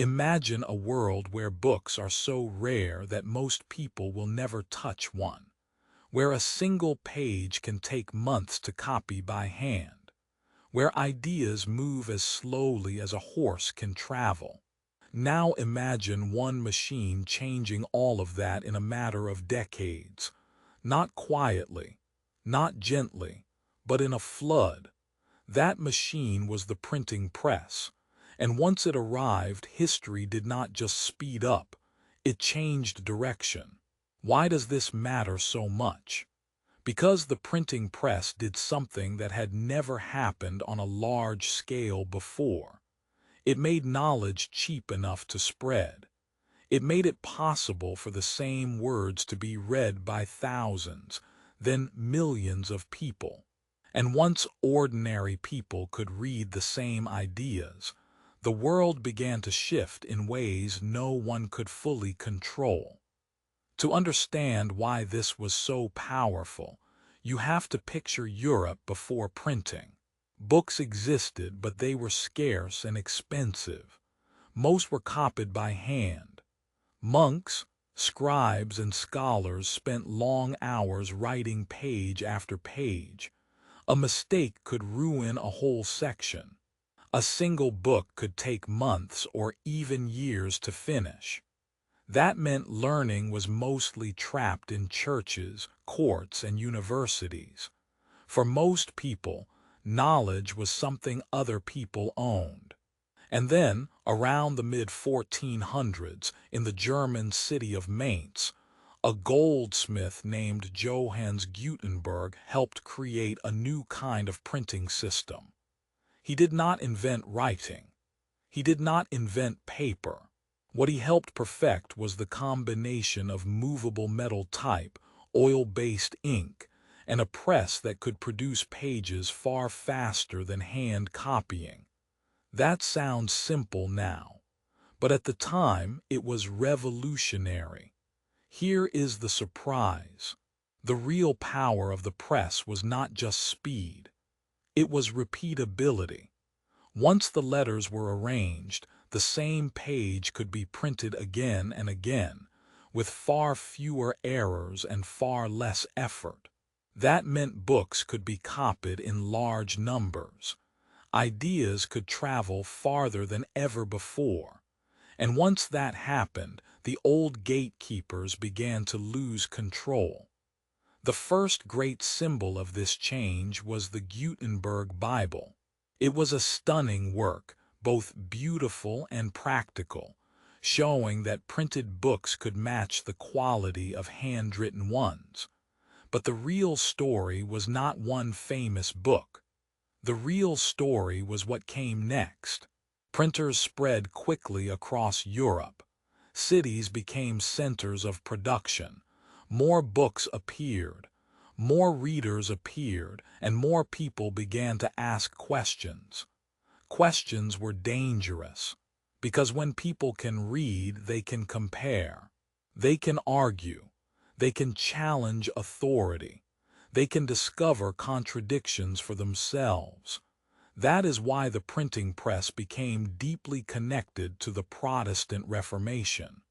Imagine a world where books are so rare that most people will never touch one, where a single page can take months to copy by hand, where ideas move as slowly as a horse can travel. Now imagine one machine changing all of that in a matter of decades, not quietly, not gently, but in a flood. That machine was the printing press, and once it arrived, history did not just speed up, it changed direction. Why does this matter so much? Because the printing press did something that had never happened on a large scale before. It made knowledge cheap enough to spread. It made it possible for the same words to be read by thousands, then millions of people. And once ordinary people could read the same ideas, the world began to shift in ways no one could fully control. To understand why this was so powerful, you have to picture Europe before printing. Books existed, but they were scarce and expensive. Most were copied by hand. Monks, scribes, and scholars spent long hours writing page after page. A mistake could ruin a whole section. A single book could take months or even years to finish. That meant learning was mostly trapped in churches, courts, and universities. For most people, knowledge was something other people owned. And then, around the mid-1400s, in the German city of Mainz, a goldsmith named Johannes Gutenberg helped create a new kind of printing system. He did not invent writing. He did not invent paper. What he helped perfect was the combination of movable metal type, oil-based ink, and a press that could produce pages far faster than hand copying. That sounds simple now, but at the time it was revolutionary. Here is the surprise. The real power of the press was not just speed. It was repeatability. Once the letters were arranged, the same page could be printed again and again, with far fewer errors and far less effort. That meant books could be copied in large numbers. Ideas could travel farther than ever before. And once that happened, the old gatekeepers began to lose control. The first great symbol of this change was the Gutenberg Bible. It was a stunning work, both beautiful and practical, showing that printed books could match the quality of handwritten ones. But the real story was not one famous book. The real story was what came next. Printers spread quickly across Europe. Cities became centers of production. More books appeared. More readers appeared, and more people began to ask questions. Questions were dangerous, because when people can read, they can compare. They can argue. They can challenge authority. They can discover contradictions for themselves. That is why the printing press became deeply connected to the Protestant Reformation.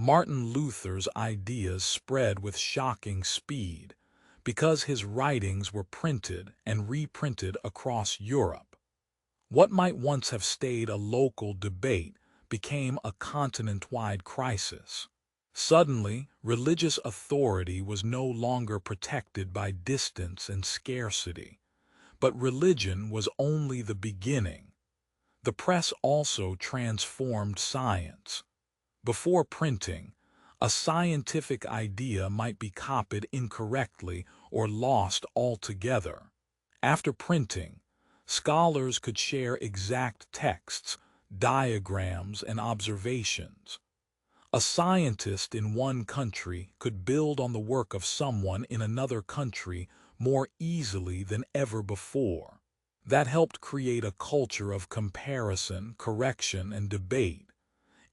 Martin Luther's ideas spread with shocking speed because his writings were printed and reprinted across Europe. What might once have stayed a local debate became a continent-wide crisis. Suddenly, religious authority was no longer protected by distance and scarcity. But religion was only the beginning. The press also transformed science. Before printing, a scientific idea might be copied incorrectly or lost altogether. After printing, scholars could share exact texts, diagrams, and observations. A scientist in one country could build on the work of someone in another country more easily than ever before. That helped create a culture of comparison, correction, and debate.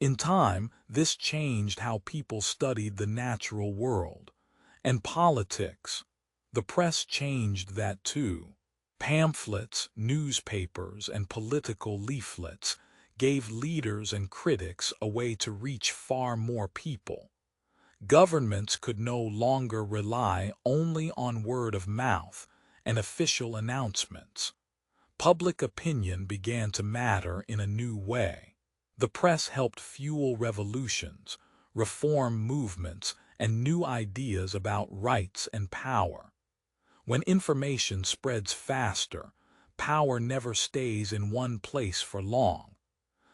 In time, this changed how people studied the natural world. And politics. The press changed that too. Pamphlets, newspapers, and political leaflets gave leaders and critics a way to reach far more people. Governments could no longer rely only on word of mouth and official announcements. Public opinion began to matter in a new way. The press helped fuel revolutions, reform movements, and new ideas about rights and power. When information spreads faster, power never stays in one place for long.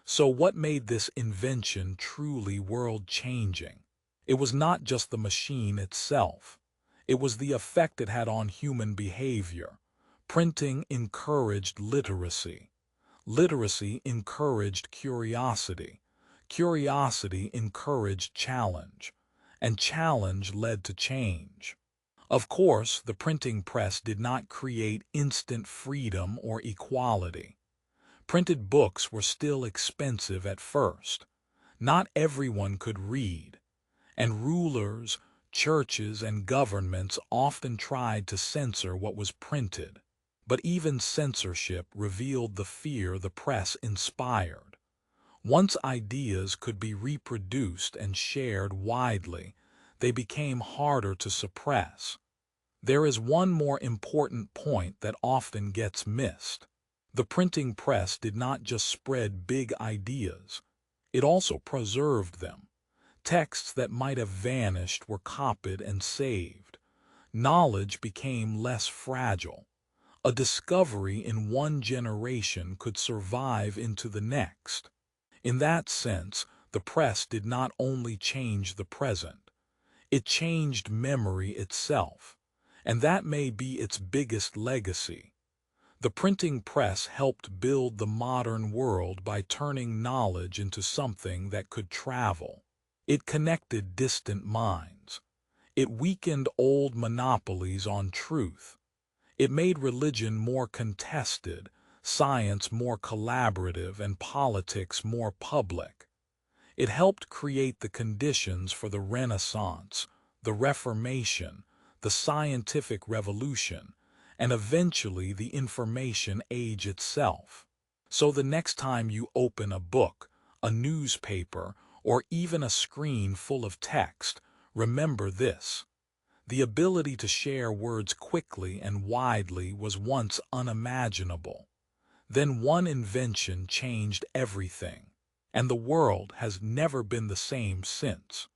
So what made this invention truly world-changing? It was not just the machine itself. It was the effect it had on human behavior. Printing encouraged literacy. Literacy encouraged curiosity. Curiosity encouraged challenge. And challenge led to change. Of course, the printing press did not create instant freedom or equality. Printed books were still expensive at first. Not everyone could read, and rulers, churches, and governments often tried to censor what was printed. But even censorship revealed the fear the press inspired. Once ideas could be reproduced and shared widely, they became harder to suppress. There is one more important point that often gets missed. The printing press did not just spread big ideas, it also preserved them. Texts that might have vanished were copied and saved. Knowledge became less fragile. A discovery in one generation could survive into the next. In that sense, the press did not only change the present, it changed memory itself. And that may be its biggest legacy. The printing press helped build the modern world by turning knowledge into something that could travel. It connected distant minds. It weakened old monopolies on truth. It made religion more contested, science more collaborative, and politics more public. It helped create the conditions for the Renaissance, the Reformation, the scientific revolution, and eventually the information age itself. So the next time you open a book, a newspaper, or even a screen full of text, remember this. The ability to share words quickly and widely was once unimaginable. Then one invention changed everything, and the world has never been the same since.